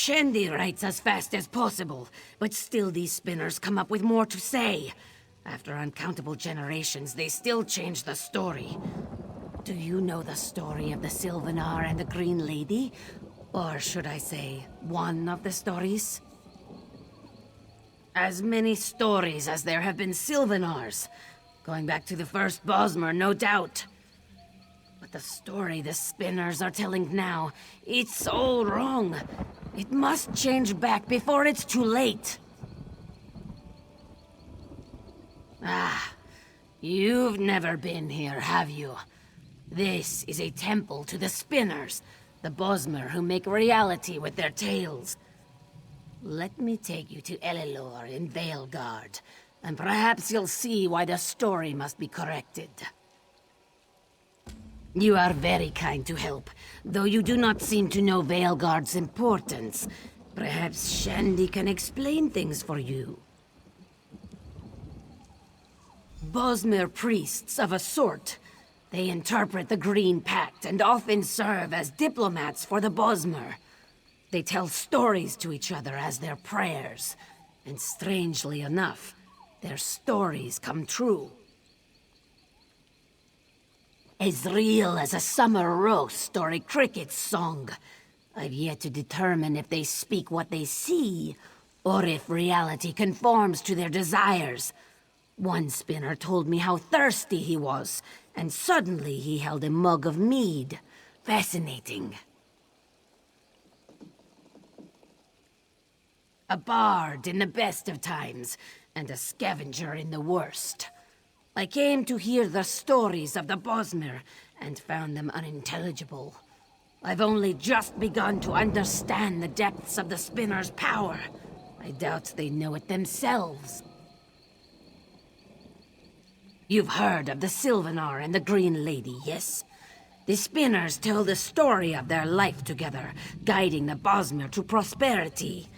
Shandy writes as fast as possible, but still these spinners come up with more to say. After uncountable generations, they still change the story. Do you know the story of the Silvenar and the Green Lady? Or should I say, one of the stories? As many stories as there have been Silvenars. Going back to the first Bosmer, no doubt. But the story the spinners are telling now, it's all wrong. It must change back before it's too late. Ah, you've never been here, have you? This is a temple to the spinners, the Bosmer who make reality with their tales. Let me take you to Elilor in Valeguard, and perhaps you'll see why the story must be corrected. You are very kind to help, though you do not seem to know Valeguard's importance. Perhaps Shandy can explain things for you. Bosmer priests of a sort. They interpret the Green Pact and often serve as diplomats for the Bosmer. They tell stories to each other as their prayers, and strangely enough, their stories come true. As real as a summer roast or a cricket's song. I've yet to determine if they speak what they see, or if reality conforms to their desires. One spinner told me how thirsty he was, and suddenly he held a mug of mead. Fascinating. A bard in the best of times, and a scavenger in the worst. I came to hear the stories of the Bosmer, and found them unintelligible. I've only just begun to understand the depths of the spinner's power. I doubt they know it themselves. You've heard of the Silvenar and the Green Lady, yes? The spinners tell the story of their life together, guiding the Bosmer to prosperity.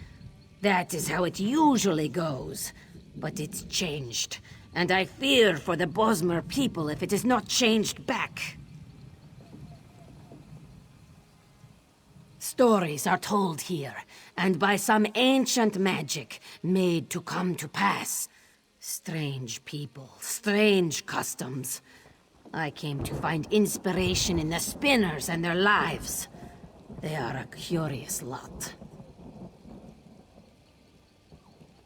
That is how it usually goes. But it's changed, and I fear for the Bosmer people if it is not changed back. Stories are told here, and by some ancient magic made to come to pass. Strange people, strange customs. I came to find inspiration in the spinners and their lives. They are a curious lot.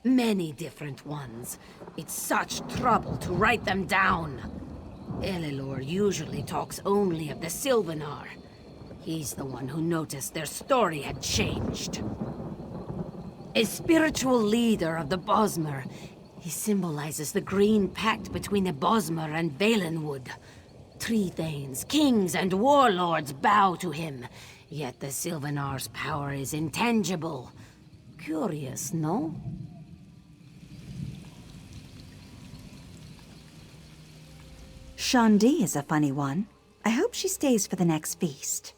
Many different ones. It's such trouble to write them down. Elilor usually talks only of the Silvenar. He's the one who noticed their story had changed. A spiritual leader of the Bosmer, he symbolizes the Green Pact between the Bosmer and Valenwood. Tree Thanes, kings, and warlords bow to him, yet the Silvenar's power is intangible. Curious, no? Shandy is a funny one. I hope she stays for the next feast.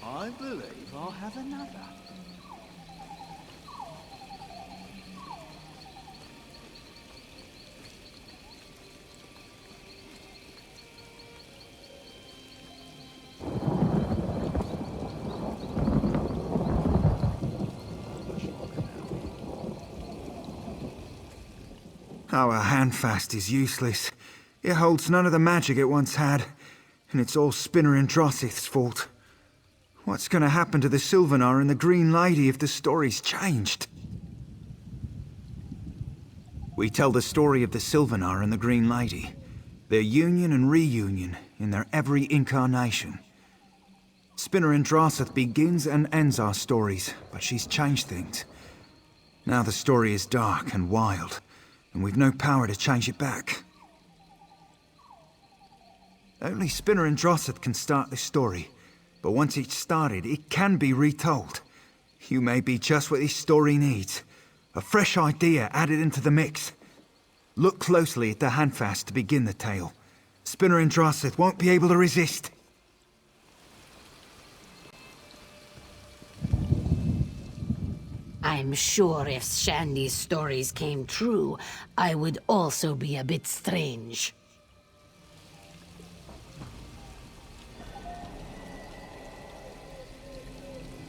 I believe I'll have another. Our handfast is useless. It holds none of the magic it once had, and it's all Spinner and Drossith's fault. What's gonna happen to the Silvenar and the Green Lady if the story's changed? We tell the story of the Silvenar and the Green Lady, their union and reunion in their every incarnation. Spinner and Drossith begins and ends our stories, but she's changed things. Now the story is dark and wild, and we've no power to change it back. Only Spinner and Drossith can start this story, but once it's started, it can be retold. You may be just what this story needs. A fresh idea added into the mix. Look closely at the handfast to begin the tale. Spinner and Drosseth won't be able to resist. I'm sure if Shandy's stories came true, I would also be a bit strange.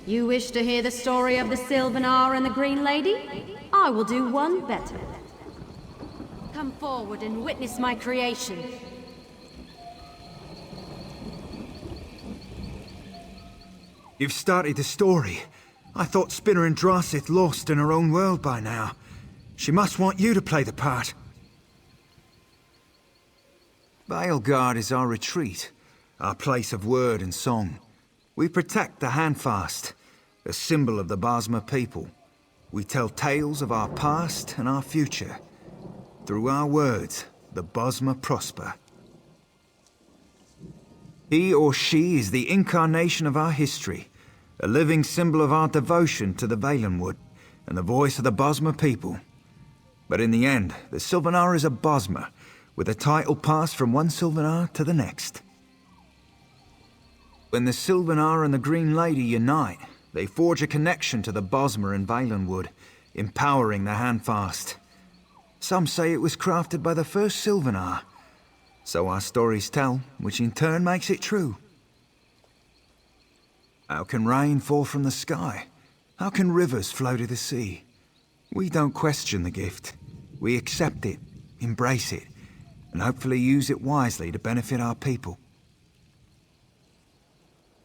You wish to hear the story of the Silvenar and the Green Lady? I will do one better. Come forward and witness my creation. You've started the story. I thought Spinner and Drosseth lost in her own world by now. She must want you to play the part. Valeguard is our retreat, our place of word and song. We protect the Handfast, a symbol of the Bosmer people. We tell tales of our past and our future. Through our words, the Bosmer prosper. He or she is the incarnation of our history, a living symbol of our devotion to the Valenwood and the voice of the Bosmer people. But in the end, the Silvenar is a Bosmer, with a title passed from one Silvenar to the next. When the Silvenar and the Green Lady unite, they forge a connection to the Bosmer and Valenwood, empowering the Handfast. Some say it was crafted by the first Silvenar. So our stories tell, which in turn makes it true. How can rain fall from the sky? How can rivers flow to the sea? We don't question the gift. We accept it, embrace it, and hopefully use it wisely to benefit our people.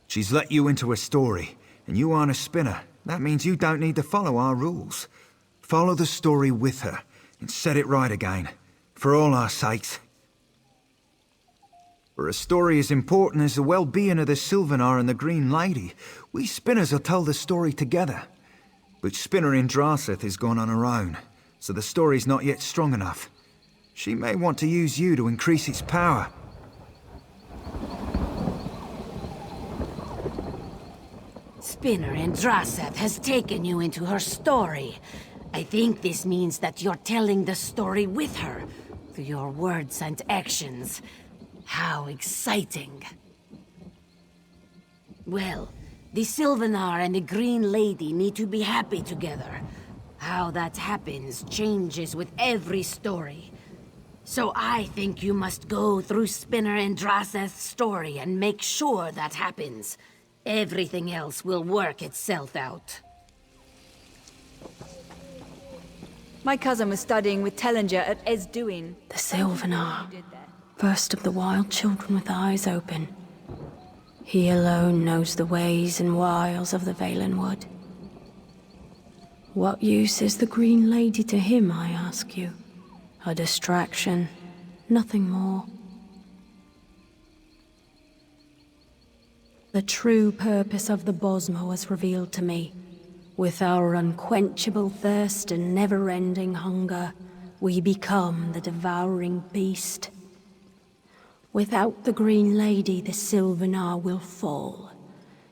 She's let you into a story, and you aren't a spinner. That means you don't need to follow our rules. Follow the story with her, and set it right again, for all our sakes. For a story as important as the well-being of the Silvenar and the Green Lady, we spinners will tell the story together. But Spinner in Drosseth has gone on her own, so the story's not yet strong enough. She may want to use you to increase its power. Spinner in Drosseth has taken you into her story. I think this means that you're telling the story with her, through your words and actions. How exciting. Well, the Silvenar and the Green Lady need to be happy together. How that happens changes with every story. So I think you must go through Spinner and Drosseth's story and make sure that happens. Everything else will work itself out. My cousin was studying with Tellinger at Esduin. The Silvenar, first of the wild children with eyes open. He alone knows the ways and wiles of the Valenwood. What use is the Green Lady to him, I ask you? A distraction, nothing more. The true purpose of the Bosmer was revealed to me. With our unquenchable thirst and never-ending hunger, we become the devouring beast. Without the Green Lady, the Silvenar will fall.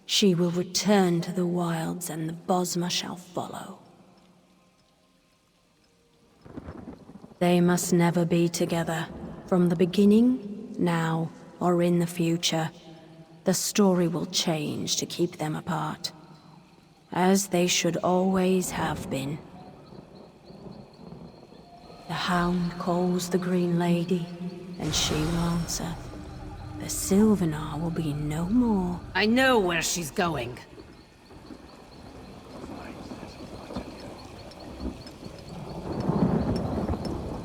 She will return to the wilds, and the Bosmer shall follow. They must never be together. From the beginning, now, or in the future. The story will change to keep them apart. As they should always have been. The Hound calls the Green Lady, and she will answer. The Silvenar will be no more. I know where she's going.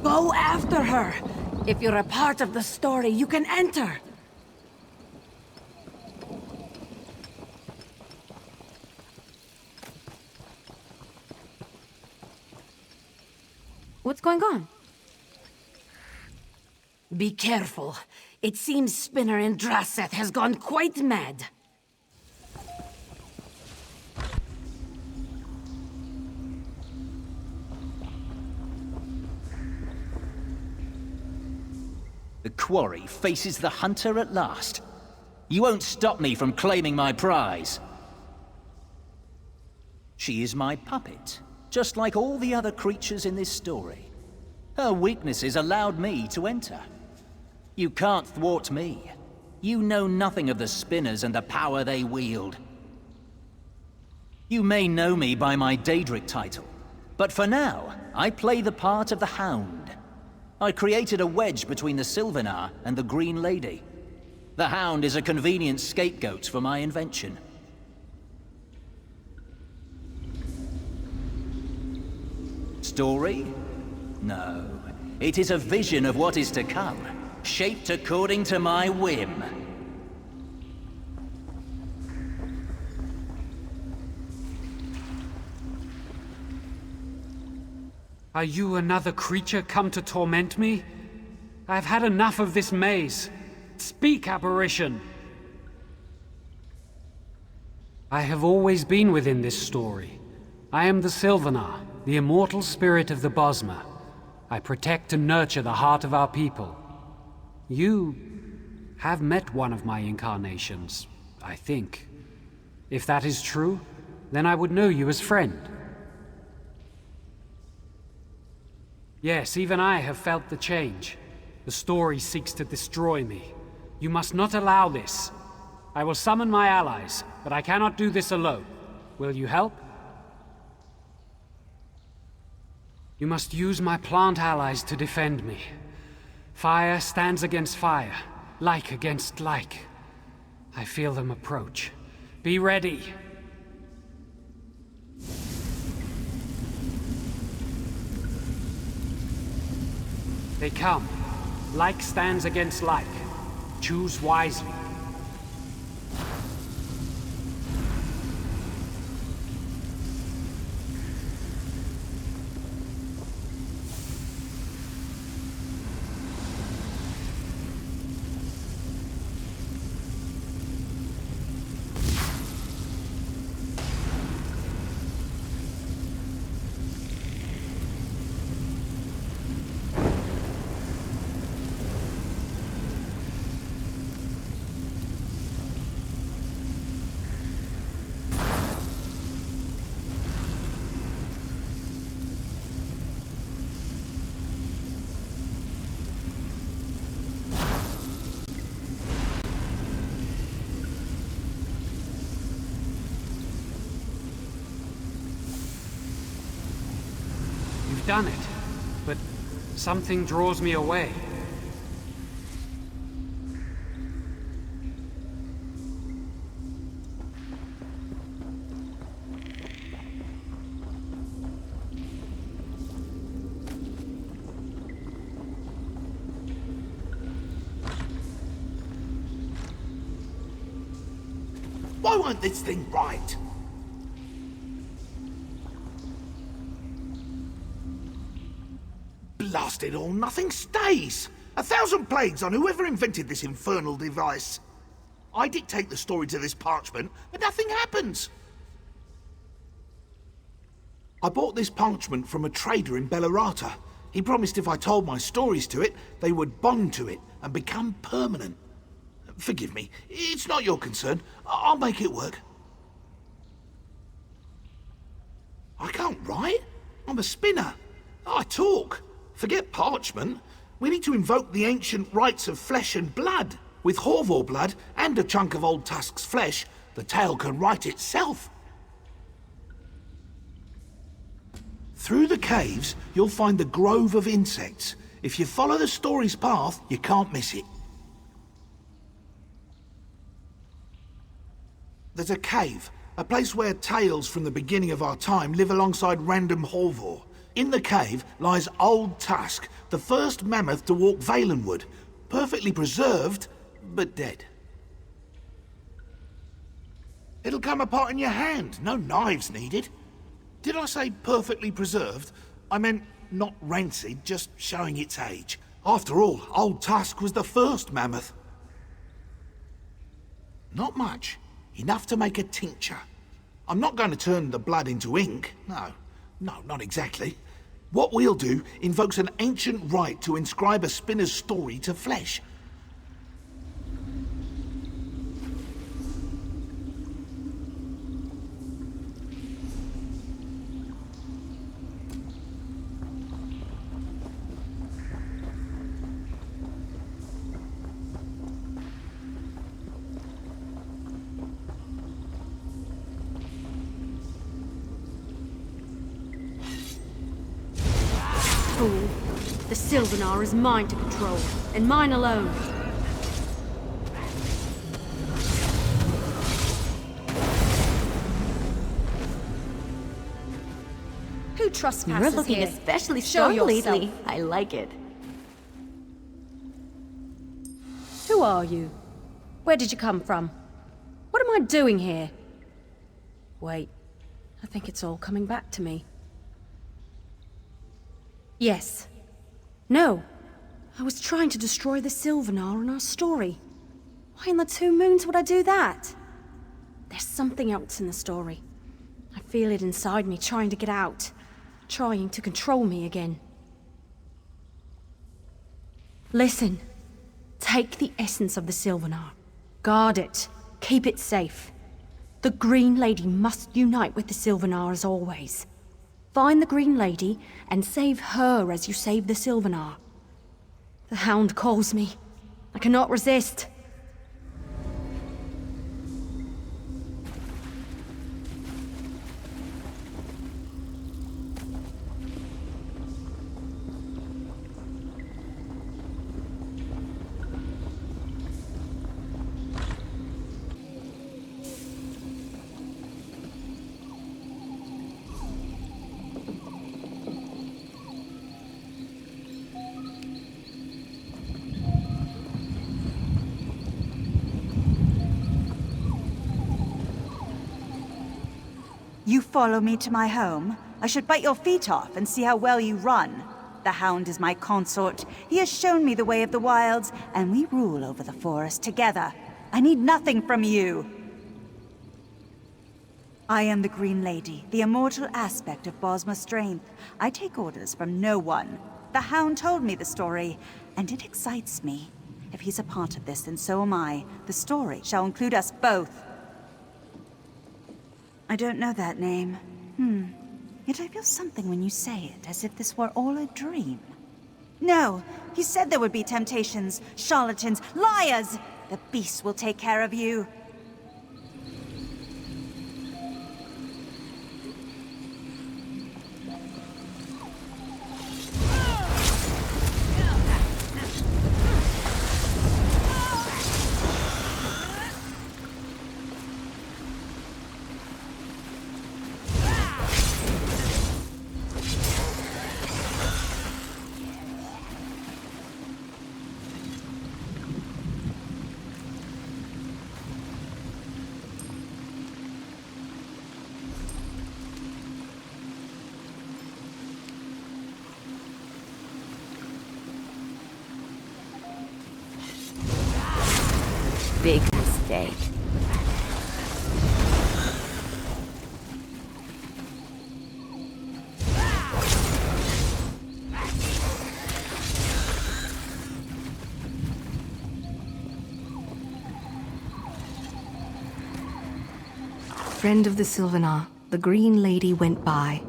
Go after her! If you're a part of the story, you can enter! What's going on? Be careful. It seems Spinner in Drosseth has gone quite mad. The quarry faces the hunter at last. You won't stop me from claiming my prize. She is my puppet, just like all the other creatures in this story. Her weaknesses allowed me to enter. You can't thwart me. You know nothing of the spinners and the power they wield. You may know me by my Daedric title, but for now, I play the part of the Hound. I created a wedge between the Silvenar and the Green Lady. The Hound is a convenient scapegoat for my invention. Story? No. It is a vision of what is to come, shaped according to my whim. Are you another creature come to torment me? I've had enough of this maze. Speak, apparition! I have always been within this story. I am the Silvenar, the immortal spirit of the Bosmer. I protect and nurture the heart of our people. You have met one of my incarnations, I think. If that is true, then I would know you as friend. Yes, even I have felt the change. The story seeks to destroy me. You must not allow this. I will summon my allies, but I cannot do this alone. Will you help? You must use my plant allies to defend me. Fire stands against fire, like against like. I feel them approach. Be ready. They come. Like stands against like. Choose wisely. Done it, but something draws me away. Why won't this thing right? Blast it all, nothing stays! 1,000 plagues on whoever invented this infernal device. I dictate the story to this parchment, but nothing happens. I bought this parchment from a trader in Bellerata. He promised if I told my stories to it, they would bond to it and become permanent. Forgive me, it's not your concern. I'll make it work. I can't write. I'm a spinner. I talk. Forget parchment. We need to invoke the ancient rites of flesh and blood. With Horvor blood and a chunk of old Tusk's flesh, the tale can write itself. Through the caves, you'll find the grove of insects. If you follow the story's path, you can't miss it. There's a cave, a place where tales from the beginning of our time live alongside random Horvor. In the cave lies Old Tusk, the first mammoth to walk Valenwood, perfectly preserved, but dead. It'll come apart in your hand, no knives needed. Did I say perfectly preserved? I meant not rancid, just showing its age. After all, Old Tusk was the first mammoth. Not much, enough to make a tincture. I'm not going to turn the blood into ink, no, not exactly. What we'll do invokes an ancient rite to inscribe a spinner's story to flesh. The Silvenar is mine to control, and mine alone. Who trespasses You're looking here? especially Show strong yourself. lately. I like it. Who are you? Where did you come from? What am I doing here? Wait, I think it's all coming back to me. Yes. No. I was trying to destroy the Silvenar in our story. Why in the two moons would I do that? There's something else in the story. I feel it inside me trying to get out. Trying to control me again. Listen. Take the essence of the Silvenar. Guard it. Keep it safe. The Green Lady must unite with the Silvenar as always. Find the Green Lady and save her as you save the Silvenar. The Hound calls me. I cannot resist. You follow me to my home? I should bite your feet off and see how well you run. The Hound is my consort. He has shown me the way of the wilds, and we rule over the forest together. I need nothing from you. I am the Green Lady, the immortal aspect of Bosma's strength. I take orders from no one. The Hound told me the story, and it excites me. If he's a part of this, then so am I. The story shall include us both. I don't know that name. Yet I feel something when you say it, as if this were all a dream. No! You said there would be temptations, charlatans, liars! The beast will take care of you. Big mistake. Friend of the Silvenar, the Green Lady went by.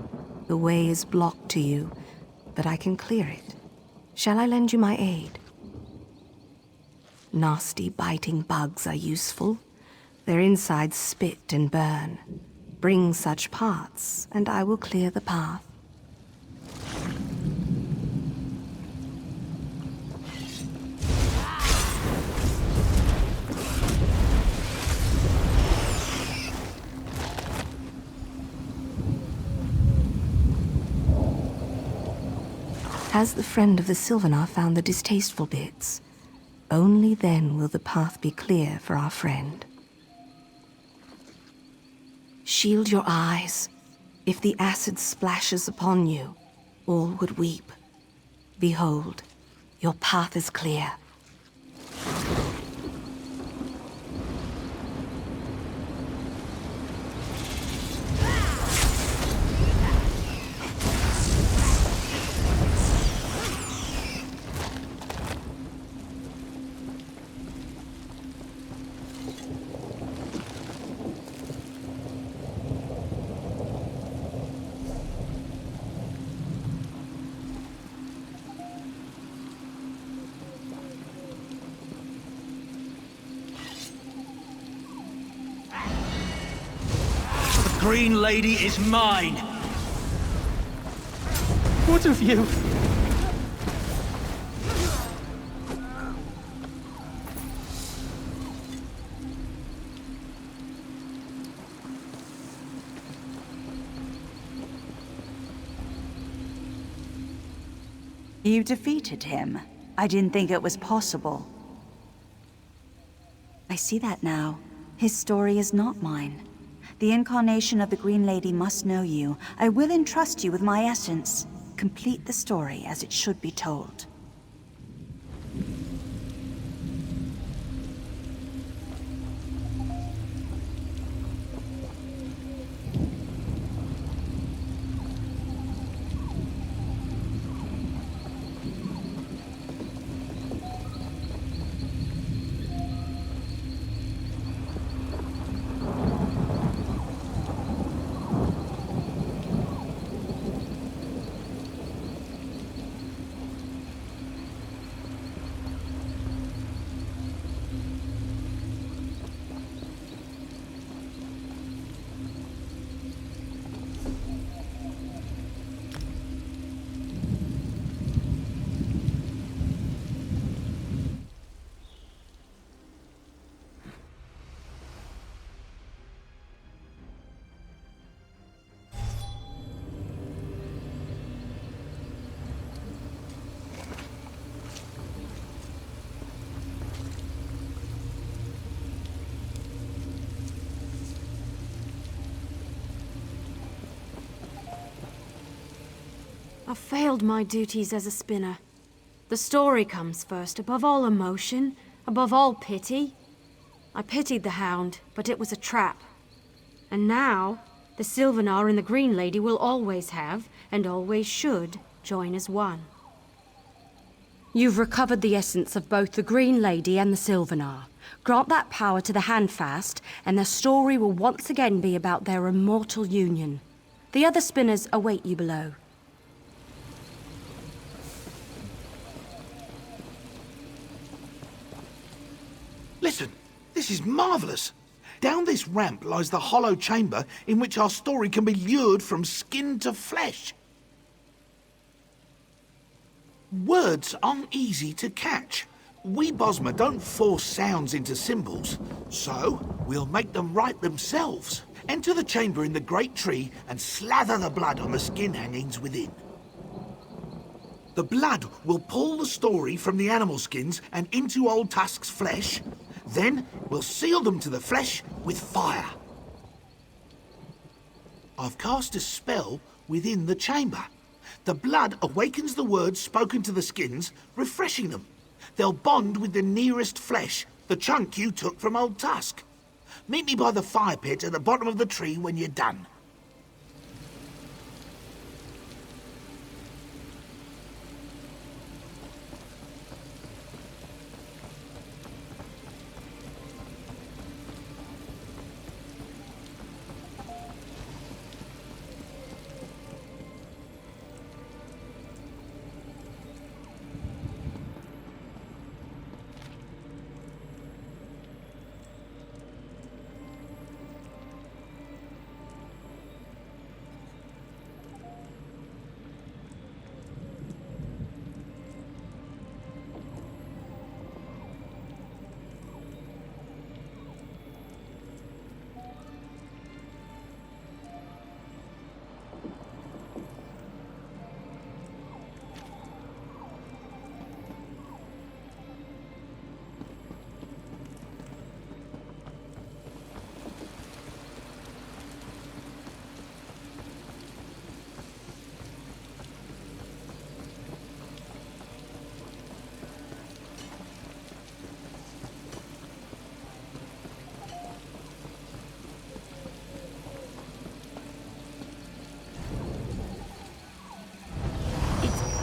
The way is blocked to you, but I can clear it. Shall I lend you my aid? Nasty, biting bugs are useful. Their insides spit and burn. Bring such parts, and I will clear the path. Has the friend of the Silvenar found the distasteful bits? Only then will the path be clear for our friend. Shield your eyes. If the acid splashes upon you, all would weep. Behold, your path is clear. Green Lady is mine! What of you? You defeated him. I didn't think it was possible. I see that now. His story is not mine. The incarnation of the Green Lady must know you. I will entrust you with my essence. Complete the story as it should be told. I failed my duties as a spinner. The story comes first, above all emotion, above all pity. I pitied the hound, but it was a trap. And now, the Silvenar and the Green Lady will always have, and always should, join as one. You've recovered the essence of both the Green Lady and the Silvenar. Grant that power to the Handfast, and their story will once again be about their immortal union. The other spinners await you below. Listen, this is marvelous. Down this ramp lies the hollow chamber in which our story can be lured from skin to flesh. Words aren't easy to catch. We Bosmer don't force sounds into symbols, so we'll make them write themselves. Enter the chamber in the great tree and slather the blood on the skin hangings within. The blood will pull the story from the animal skins and into Old Tusk's flesh. Then we'll seal them to the flesh with fire. I've cast a spell within the chamber. The blood awakens the words spoken to the skins, refreshing them. They'll bond with the nearest flesh, the chunk you took from Old Tusk. Meet me by the fire pit at the bottom of the tree when you're done.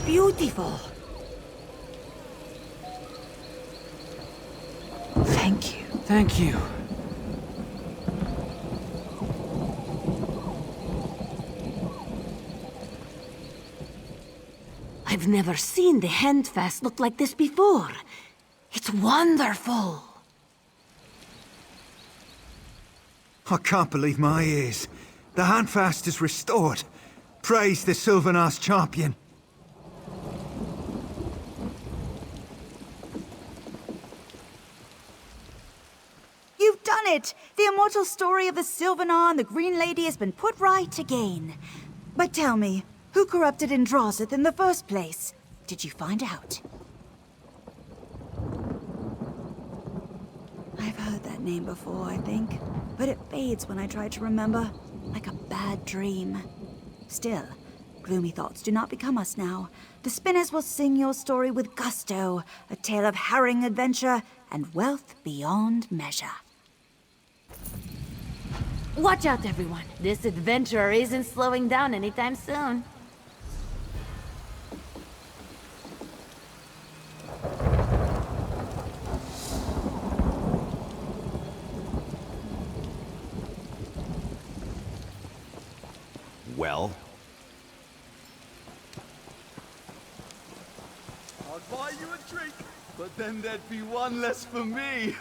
Beautiful. Thank you. Thank you. I've never seen the Handfast look like this before. It's wonderful. I can't believe my ears. The Handfast is restored. Praise the Silvenar's champion. You've done it! The immortal story of the Silvenar and the Green Lady has been put right again. But tell me, who corrupted Andrasith in the first place? did you find out? I've heard that name before, I think, but it fades when I try to remember, like a bad dream. Still, gloomy thoughts do not become us now. The spinners will sing your story with gusto, a tale of harrowing adventure and wealth beyond measure. Watch out, everyone. This adventurer isn't slowing down anytime soon. Well? I'd buy you a drink, but then there'd be one less for me.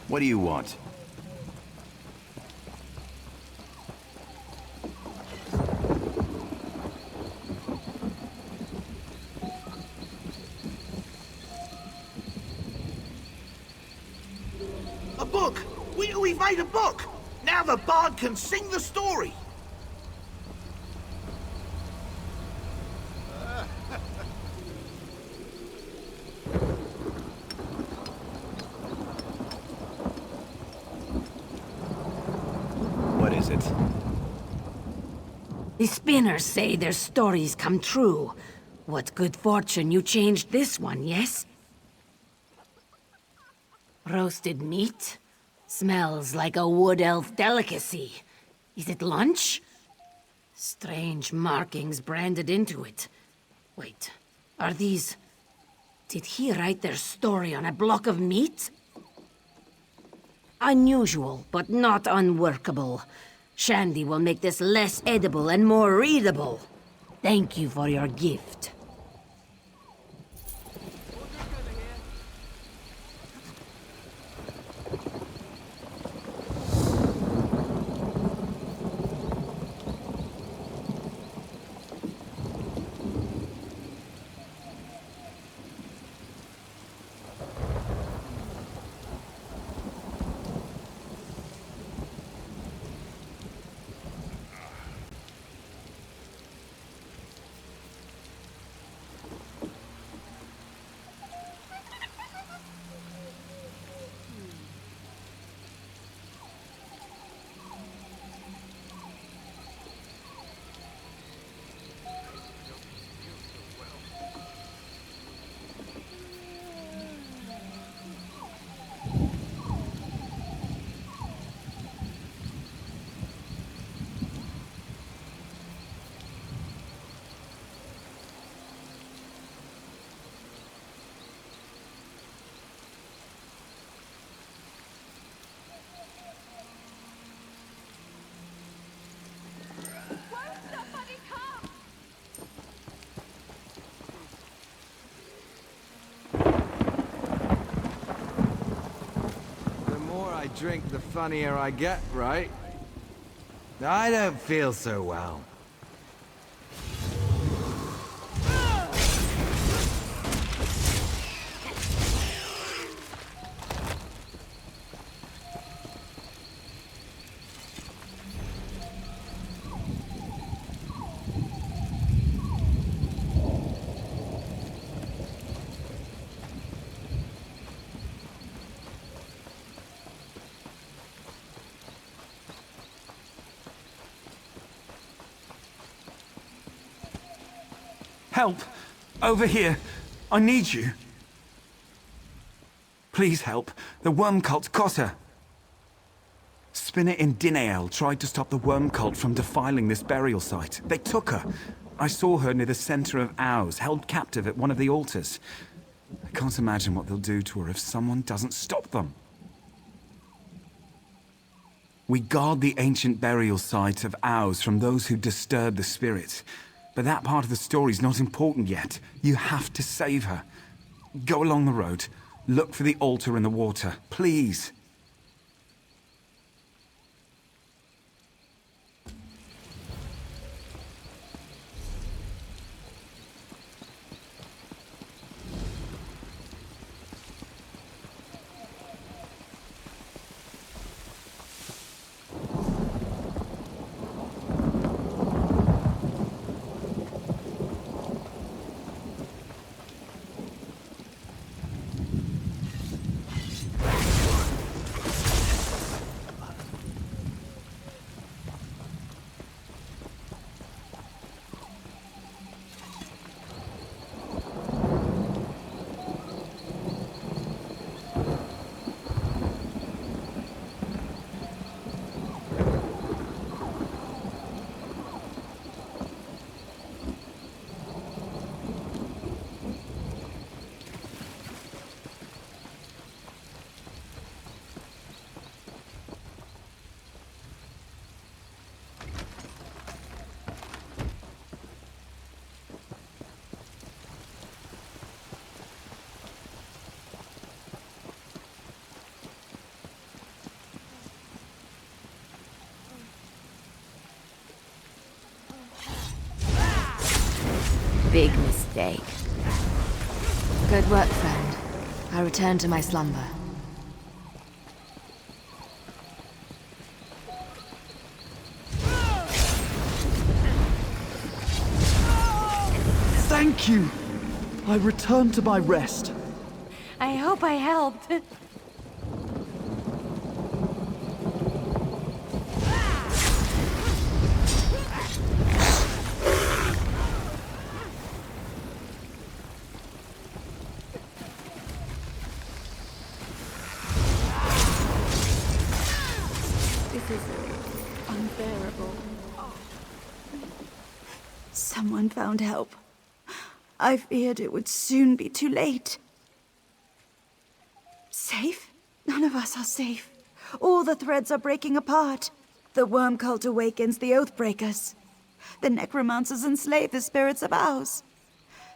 What do you want? A book! We've made a book! Now the bard can sing the story! What is it? The spinners say their stories come true. What good fortune you changed this one, yes? Roasted meat? Smells like a wood elf delicacy. Is it lunch? Strange markings branded into it. Wait, are these... Did he write their story on a block of meat? Unusual, but not unworkable. Shandy will make this less edible and more readable. Thank you for your gift. drink, the funnier I get, right? I don't feel so well. Help! Over here! I need you! Please help. The worm cult got her. Spinner in Dinael tried to stop the worm cult from defiling this burial site. They took her. I saw her near the center of Ouze, held captive at one of the altars. I can't imagine what they'll do to her if someone doesn't stop them. We guard the ancient burial site of Ouze from those who disturb the spirits. But that part of the story's not important yet. You have to save her. Go along the road. Look for the altar in the water, please. Big mistake. Good work, friend. I return to my slumber. Thank you! I return to my rest. I hope I helped. Someone found help. I feared it would soon be too late. Safe? None of us are safe. All the threads are breaking apart. The worm cult awakens the Oathbreakers. The necromancers enslave the spirits of Ouze.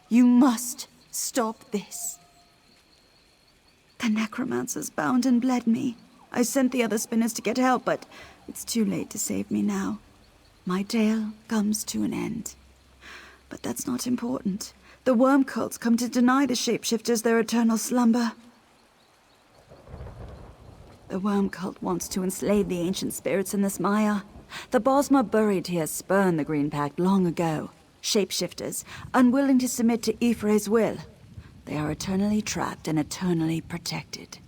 You must stop this. The necromancers bound and bled me. I sent the other spinners to get help, but it's too late to save me now. My tale comes to an end. But that's not important. The worm cults come to deny the shapeshifters their eternal slumber. The worm cult wants to enslave the ancient spirits in this mire. The Bosma buried here spurned the Green Pact long ago. Shapeshifters, unwilling to submit to Ifre's will. They are eternally trapped and eternally protected.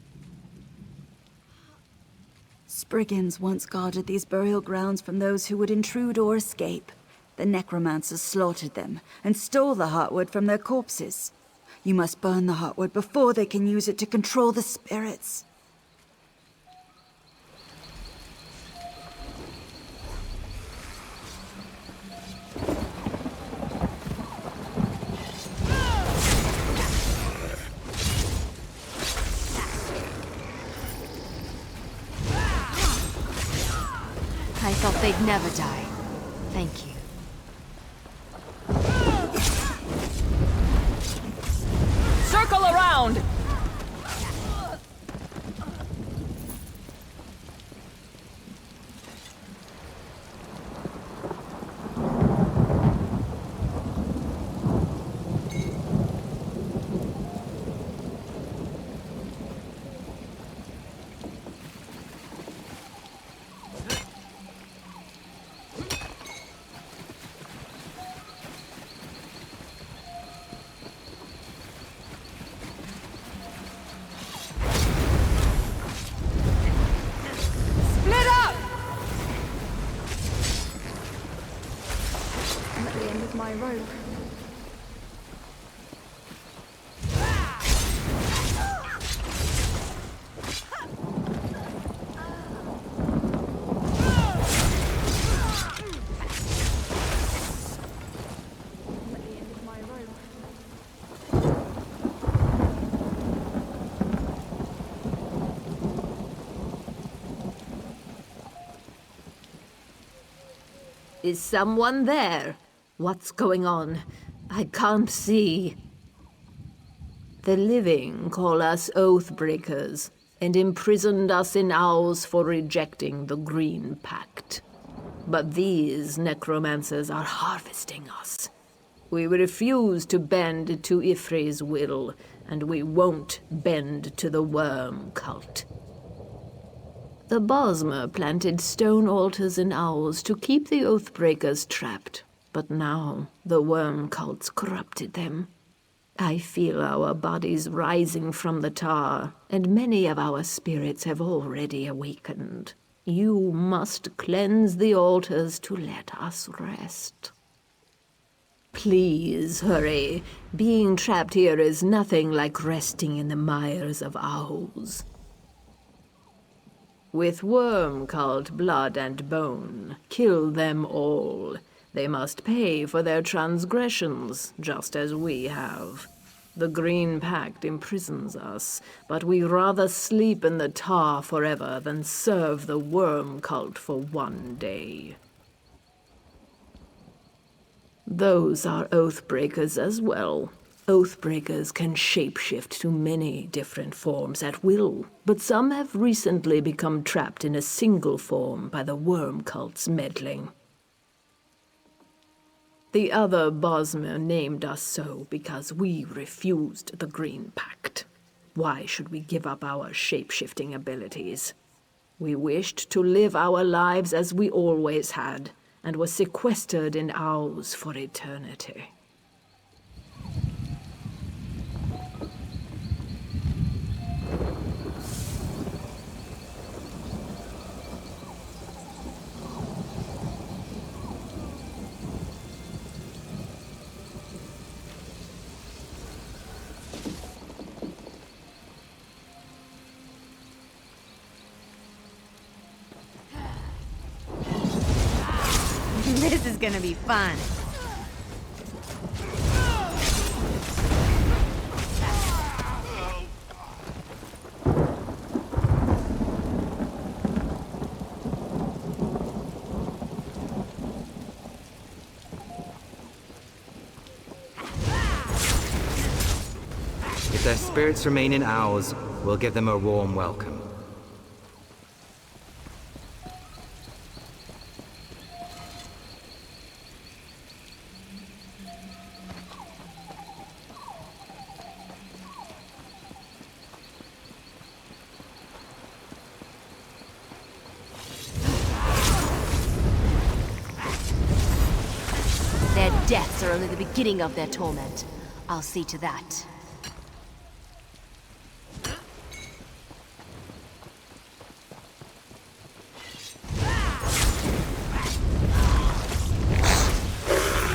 Spriggans once guarded these burial grounds from those who would intrude or escape. The necromancers slaughtered them and stole the heartwood from their corpses. You must burn the heartwood before they can use it to control the spirits. I thought they'd never die. Thank you. Circle around! Is someone there? What's going on? I can't see. The living call us Oathbreakers, and imprisoned us in Ouze for rejecting the Green Pact. But these necromancers are harvesting us. We refuse to bend to Ifri's will, and we won't bend to the worm cult. The Bosmer planted stone altars in Ouze to keep the Oathbreakers trapped, but now the worm cult's corrupted them. I feel our bodies rising from the tar, and many of our spirits have already awakened. You must cleanse the altars to let us rest. Please hurry. Being trapped here is nothing like resting in the mires of Ouze. With worm cult blood and bone, kill them all. They must pay for their transgressions, just as we have. The Green Pact imprisons us, but we rather sleep in the tar forever than serve the worm cult for one day. Those are Oathbreakers as well. Oathbreakers can shapeshift to many different forms at will, but some have recently become trapped in a single form by the worm cult's meddling. The other Bosmer named us so because we refused the Green Pact. Why should we give up our shape-shifting abilities? We wished to live our lives as we always had, and were sequestered in Ouze for eternity. This is gonna be fun. If their spirits remain in Ouze, we'll give them a warm welcome. Their deaths are only the beginning of their torment. I'll see to that.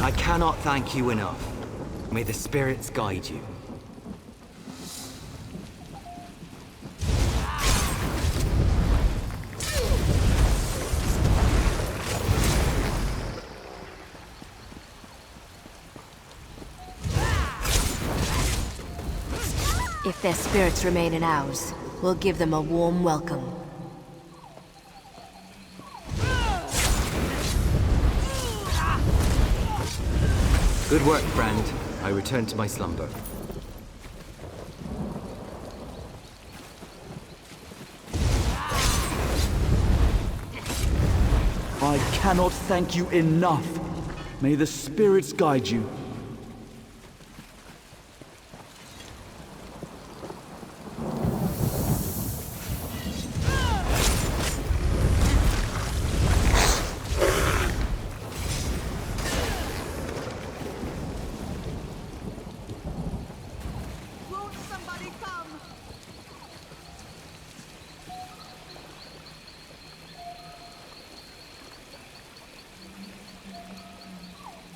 I cannot thank you enough. May the spirits guide you. If their spirits remain in Ouze, we'll give them a warm welcome. Good work, friend. I return to my slumber. I cannot thank you enough. May the spirits guide you.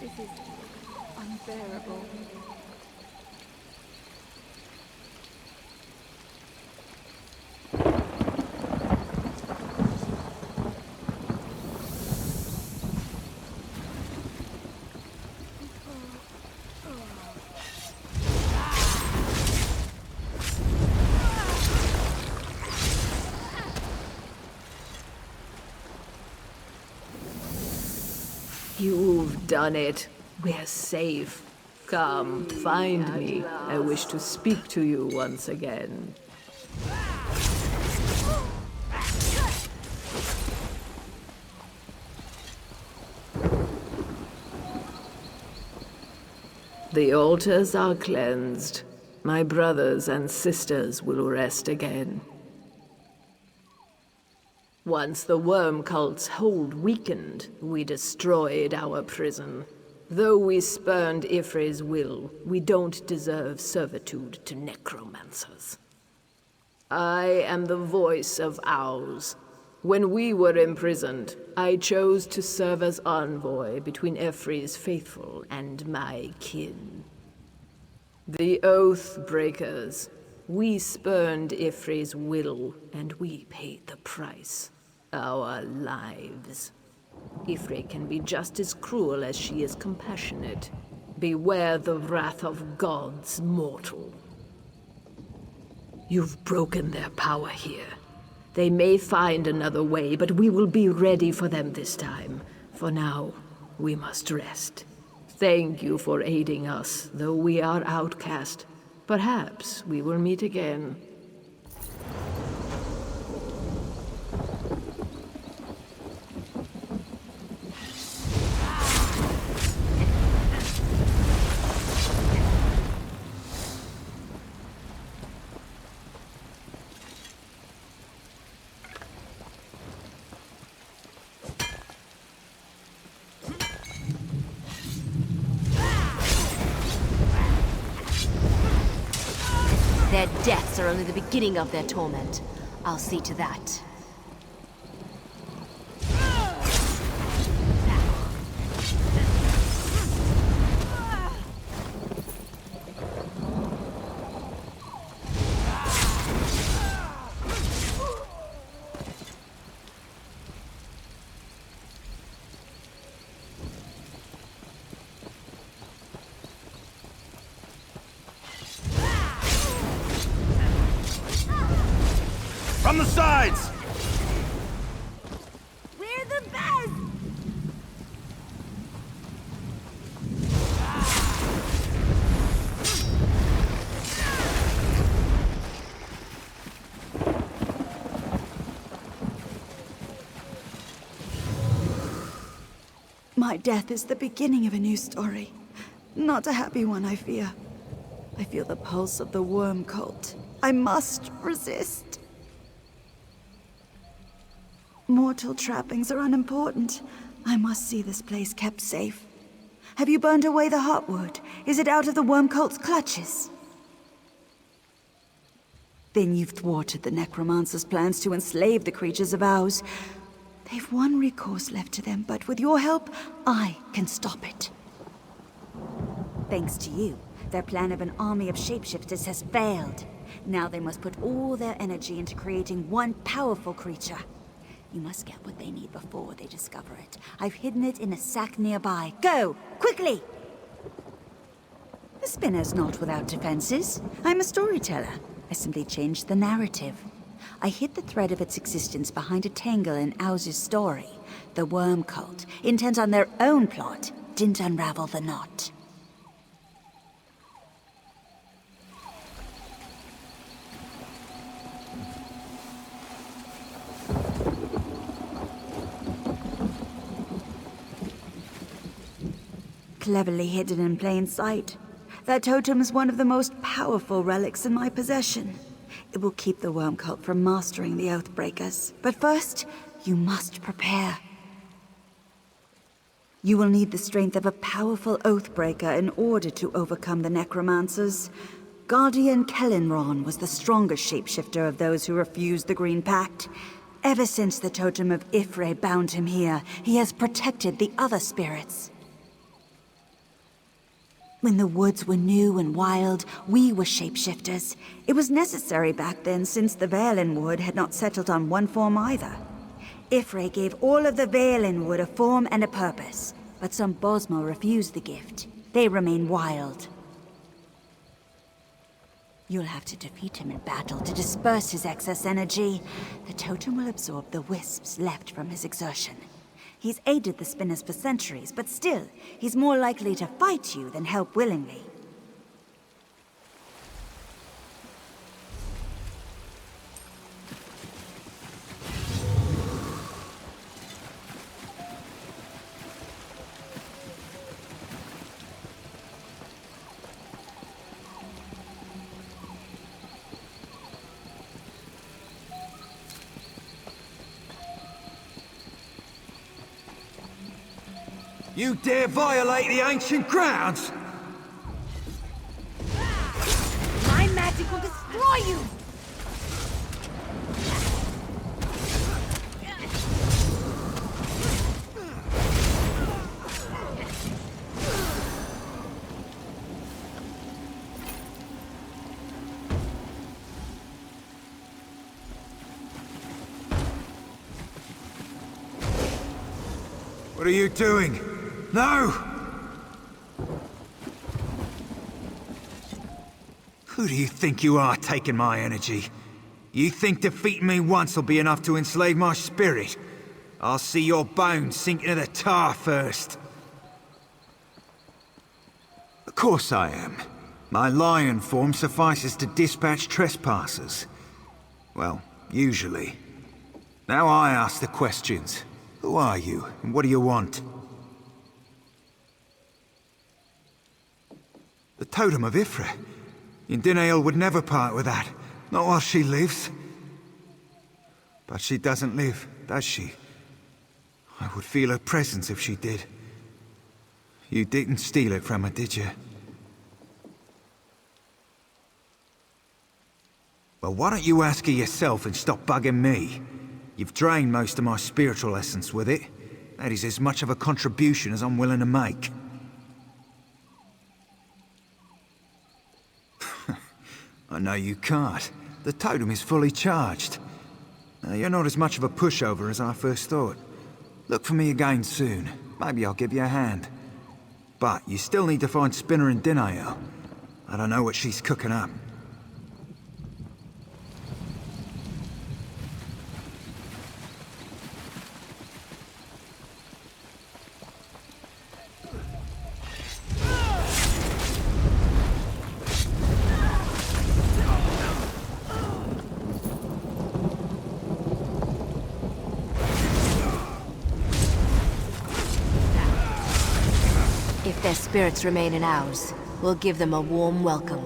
This is unbearable. You've done it. We're safe. Come, find me. I wish to speak to you once again. The altars are cleansed. My brothers and sisters will rest again. Once the worm cult's hold weakened, we destroyed our prison. Though we spurned Ifre's will, we don't deserve servitude to necromancers. I am the voice of Ouze. When we were imprisoned, I chose to serve as envoy between Ifre's faithful and my kin. The Oathbreakers. We spurned Ifre's will, and we paid the price. Our lives. Ifre can be just as cruel as she is compassionate. Beware the wrath of gods, mortal. You've broken their power here. They may find another way, but we will be ready for them this time. For now, we must rest. Thank you for aiding us, though we are outcast. Perhaps we will meet again. Their deaths are only the beginning of their torment. I'll see to that. From the sides! We're the best! My death is the beginning of a new story. Not a happy one, I fear. I feel the pulse of the worm cult. I must resist. Mortal trappings are unimportant. I must see this place kept safe. Have you burned away the hotwood? Is it out of the worm cult's clutches? Then you've thwarted the necromancer's plans to enslave the creatures of Ouze. They've one recourse left to them, but with your help, I can stop it. Thanks to you, their plan of an army of shapeshifters has failed. Now they must put all their energy into creating one powerful creature. You must get what they need before they discover it. I've hidden it in a sack nearby. Go! Quickly! The spinner's not without defenses. I'm a storyteller. I simply changed the narrative. I hid the thread of its existence behind a tangle in Ouze's story. The worm cult, intent on their own plot, didn't unravel the knot. Cleverly hidden in plain sight. That totem is one of the most powerful relics in my possession. It will keep the worm cult from mastering the Oathbreakers. But first, you must prepare. You will need the strength of a powerful Oathbreaker in order to overcome the necromancers. Guardian Kellenron was the strongest shapeshifter of those who refused the Green Pact. Ever since the totem of Ifre bound him here, he has protected the other spirits. When the woods were new and wild, we were shapeshifters. It was necessary back then, since the Valen wood had not settled on one form either. Ifre gave all of the Valen wood a form and a purpose, but some Bosmo refused the gift. They remain wild. You'll have to defeat him in battle to disperse his excess energy. The totem will absorb the wisps left from his exertion. He's aided the spinners for centuries, but still, he's more likely to fight you than help willingly. You dare violate the ancient grounds? My magic will destroy you! What are you doing? No! Who do you think you are, taking my energy? You think defeating me once will be enough to enslave my spirit? I'll see your bones sink into the tar first. Of course I am. My lion form suffices to dispatch trespassers. Well, usually. Now I ask the questions. Who are you, and what do you want? The totem of Ifra. Indinael would never part with that. Not while she lives. But she doesn't live, does she? I would feel her presence if she did. You didn't steal it from her, did you? Well, why don't you ask her yourself and stop bugging me? You've drained most of my spiritual essence with it. That is as much of a contribution as I'm willing to make. I know you can't. The totem is fully charged. You're not as much of a pushover as I first thought. Look for me again soon. Maybe I'll give you a hand. But you still need to find Spinner and Dinael. I don't know what she's cooking up. If their spirits remain in Ouze, we'll give them a warm welcome.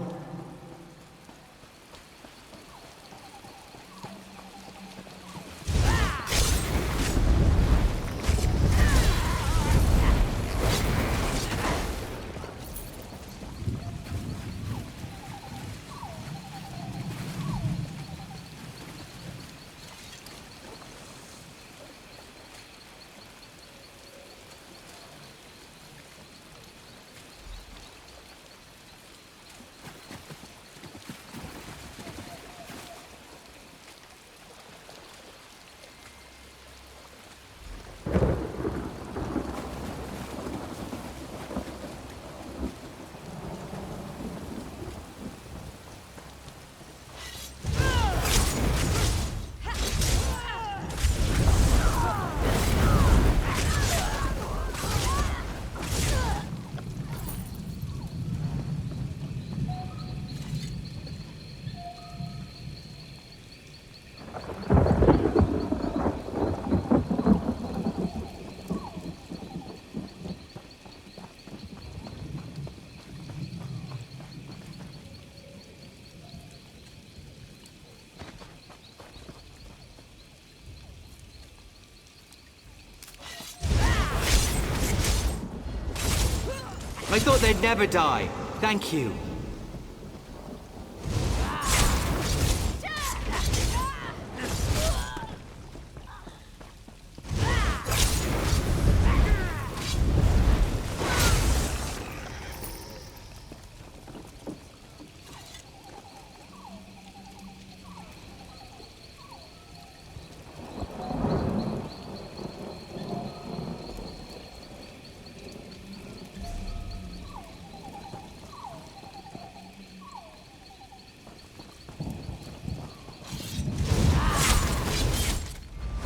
I thought they'd never die. Thank you.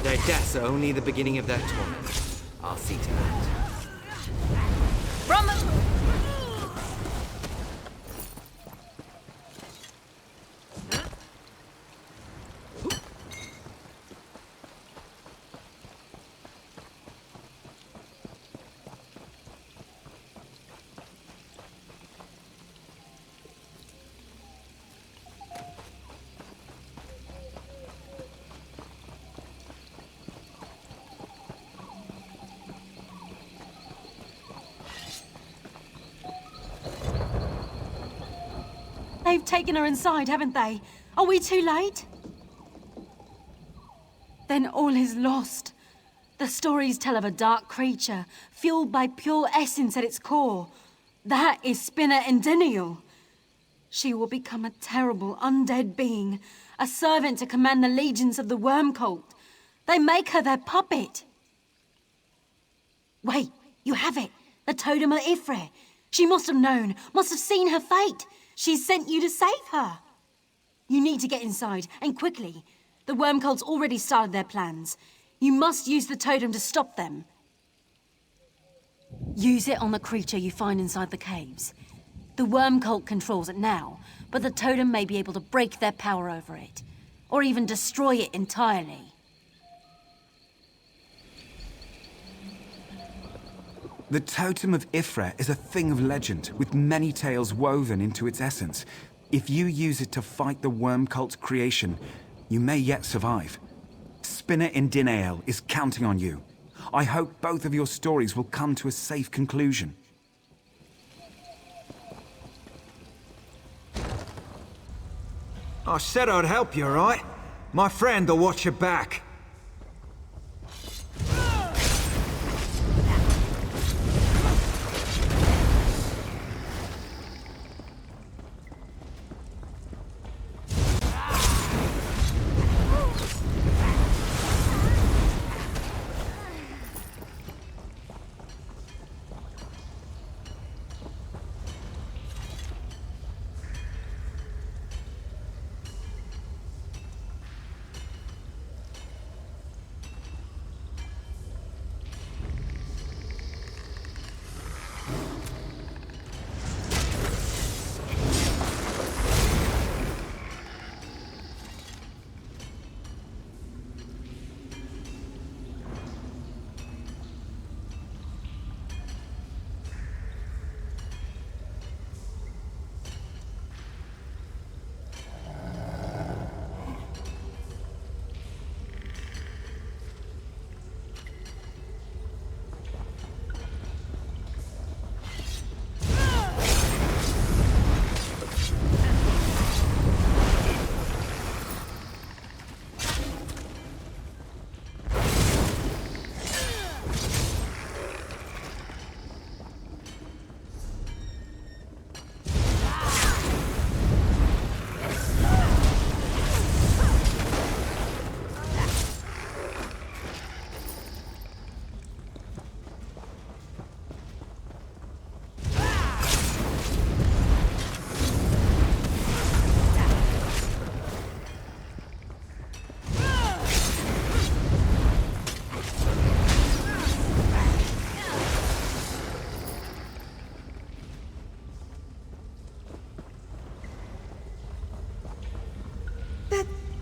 Their deaths are only the beginning of their torment. I'll see to that. From the... They've taken her inside, haven't they? Are we too late? Then all is lost. The stories tell of a dark creature, fueled by pure essence at its core. That is Spinner Indinial. She will become a terrible undead being, a servant to command the legions of the worm cult. They make her their puppet. Wait, you have it. The totem of Ifre. She must have known, must have seen her fate. She sent you to save her. You need to get inside, and quickly. The worm cult's already started their plans. You must use the totem to stop them. Use it on the creature you find inside the caves. The worm cult controls it now, but the totem may be able to break their power over it, or even destroy it entirely. The Totem of Ifre is a thing of legend, with many tales woven into its essence. If you use it to fight the worm cult's creation, you may yet survive. Spinner Indinael is counting on you. I hope both of your stories will come to a safe conclusion. I said I'd help you, right? My friend will watch your back.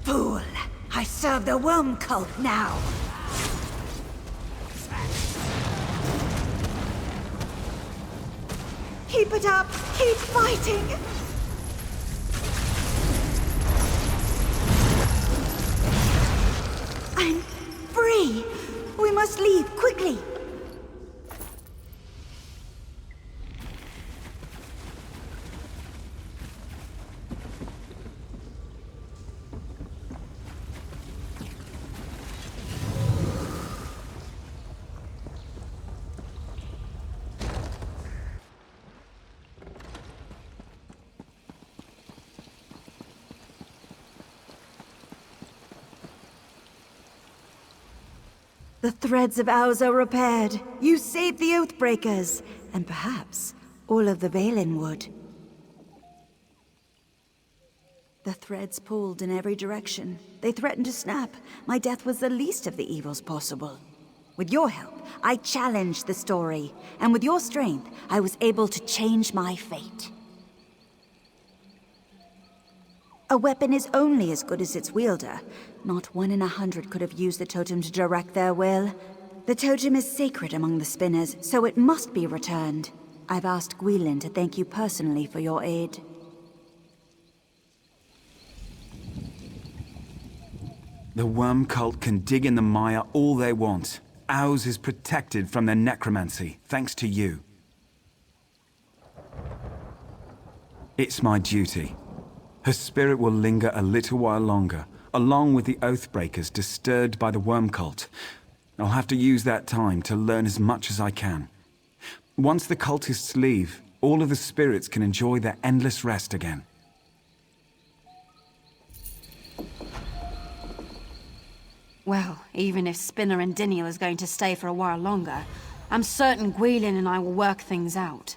Fool! I serve the worm cult now! Keep it up! Keep fighting! I'm free! We must leave, quickly! The threads of Ouze are repaired. You saved the Oathbreakers, and perhaps all of the Valen would. The threads pulled in every direction. They threatened to snap. My death was the least of the evils possible. With your help, I challenged the story, and with your strength, I was able to change my fate. A weapon is only as good as its wielder. Not 1 in 100 could have used the totem to direct their will. The totem is sacred among the spinners, so it must be returned. I've asked Gwilyn to thank you personally for your aid. The worm cult can dig in the mire all they want. Ouze is protected from their necromancy, thanks to you. It's my duty. Her spirit will linger a little while longer, along with the Oathbreakers disturbed by the worm cult. I'll have to use that time to learn as much as I can. Once the cultists leave, all of the spirits can enjoy their endless rest again. Well, even if Spinner and Diniel is going to stay for a while longer, I'm certain Gwilyn and I will work things out.